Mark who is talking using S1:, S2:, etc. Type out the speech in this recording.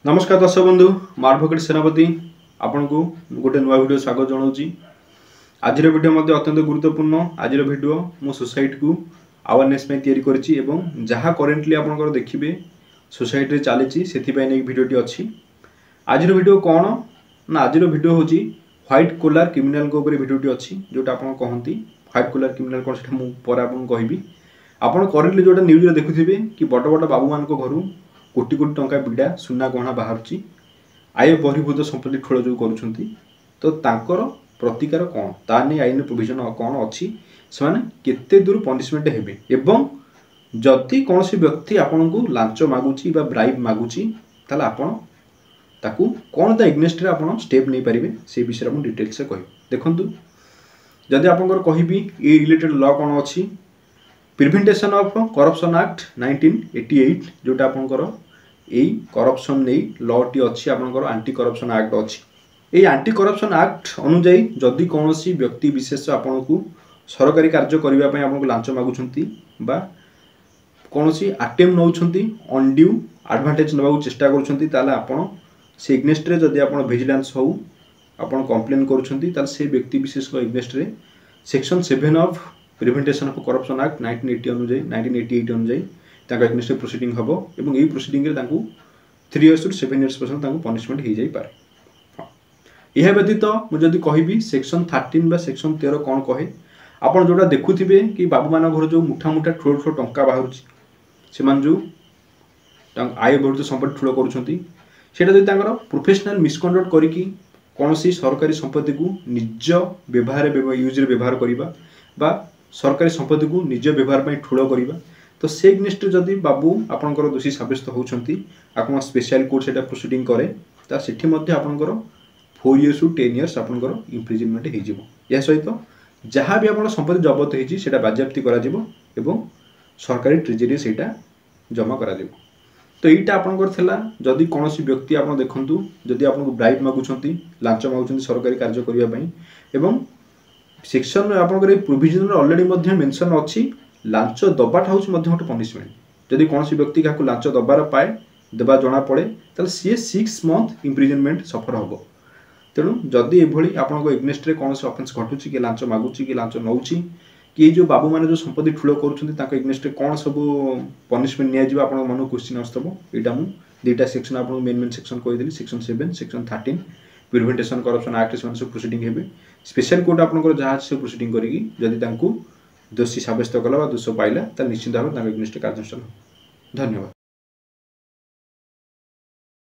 S1: नमस्कार दर्शक बंधु मैं एडवोकेट सेनापति आपन को गोटे नुआ वीडियो स्वागत जनाऊँगी। आज वीडियो मध्य अत्यंत गुरुत्वपूर्ण। आज वीडियो मो सोसाइटी को अवेयरनेस में तैयारी करिछि एवं जहाँ करेंटली आपनकर देखिबे सोसाइटी रे चलीछि सेथिपय नै वीडियोटी अछि। आज वीडियो कोन ना आज वीडियो होछि व्हाइट कॉलर क्रिमिनल को ऊपर वीडियोटी अछि जोटा आपन कहंती व्हाइट कॉलर क्रिमिनल कोन सेटा मु पर आपन कहबी। आपन करेंटली जोटा न्यूज रे देखुथिबे कि बड़ बड़ बाबू मान को घरु कोटी कोटी टंका बिड़ा सुना गहना बाहर आय बहिर्भूत संपत्ति ठोल जो कर तो तांकर प्रतिकार कौन ता नहीं आईन प्रोविजन कौन अच्छी से केते दूर पनिशमेंट हेबे एवं जदि कौन व्यक्ति आपन को लांच मागुची बा ब्राइब मागुची ताले आपन ताकू कौन ता एग्नेस्ट रे आपन स्टेप नहीं पारिबे से विषय हम डिटेल से कहि। देखंतु जदि आपनकर कहिबी ए रिलेटेड लॉ कौन अच्छी प्रिवेंटेशन ऑफ करप्शन एक्ट 1988 जोटा आपनकर एई करप्शन नै लॉ टी अछि आपनकर एंटी करप्शन एक्ट अछि। एई एंटी करप्शन एक्ट अनुଯାयी जदि कोनोसी व्यक्ति विशेष आपन को सरकारी कार्य करिवा पय आपन को लांच मागुछंती बा कोनोसी अटेम्प्ट नउछंती अनड्यू एडवांटेज नबाकू चेष्टा करूछंती ताले आपन से एग्नेस्ट रे जदि आपन विजिलेंस हो आपन कंप्लेन करूछंती ताले से व्यक्ति विशेष को एग्नेस्ट रे section 7 of prevention of corruption act 1988 अनुଯାयी ताका एग्नेस्ट प्रोसीडिंग हबो एवं एई प्रोसीडिंग रे तांकू 3 इयर्स टू 7 इयर्स पर्यंत तांकू पनिशमेंट हो जाई पारे। यह व्यतीत मु जदि कहिबी सेक्शन 13 बा सेक्शन 13 कोन कहे आपन जोटा देखुथिबे कि बाबू मान घर जो मुठा मुठा ठोड़ ठोड़ टंका बाहरुची से मान जो आय बहिर्भूत संपत्ति ठोड़ करूछंती सेटा जदि तांकर प्रोफेशनल मिसकंडक्ट करिकी कोनोसी सरकारी संपत्ति को निज व्यवहार यूज रे व्यवहार करिबा बा सरकारी संपत्ति को निज व्यवहार पय ठोड़ करिबा तो से एग्नेस्ट जदि बाबू आपनकर दोषी साब्यस्त होउछंती आपन स्पेशल कोर्ट सेटा प्रोसीडिंग करे ता सेठी मध्ये आपनकर 4 इयर्स टू 10 इयर्स आपनकर इम्प्रिजनमेंट हे जिवो। या सहित जहाँ भी आपन संपत्ति जब्त हेछि सेटा बाज्याप्ति करा जिवो एवं सरकारी ट्रेजरी सेटा जमा करा जिवो। तो एटा आपनकर थला जदि कोनोसी व्यक्ति आपन देखंतु जदि आपन को ब्राइब मागुछंती लांच मागुछंती सरकारी कार्य करिया पय एवं सेक्शन आपनकर प्रोविजन ऑलरेडी मध्ये मेंशन अछि लांच दबाटा हूँ गोटे पनिशमेंट जदि कौन व्यक्ति क्या लांच दबार पाए देवा जना पड़े तो सी 6 मंथ इम्प्रिजनमेंट सफर हम। तेणु जदि ये आपन एग्नेस्ट रे कौन ऑफेंस घटुची कि लांच मागुची कि लांच नौची कि जो बाबू मैंने जो संपत्ति ठूल कर एग्नेस्ट कौन सब पनिशमेंट नि आप मन क्वेश्चन आसतब यहाँ मुझे दुईटा सेक्शन आप मेन मेन सेक्शन कहीदेली section 7 section 13 prevention corruption act से सब प्रोसीडिंग हेबे स्पेशल कोर्ट आपनकर जहाँ सब प्रोसीडिंग करी जदि दोषी साब्यस्त कला दोष पाइला निश्चित भाव एग्नेस्ट कार्यानुष्ठान। धन्यवाद।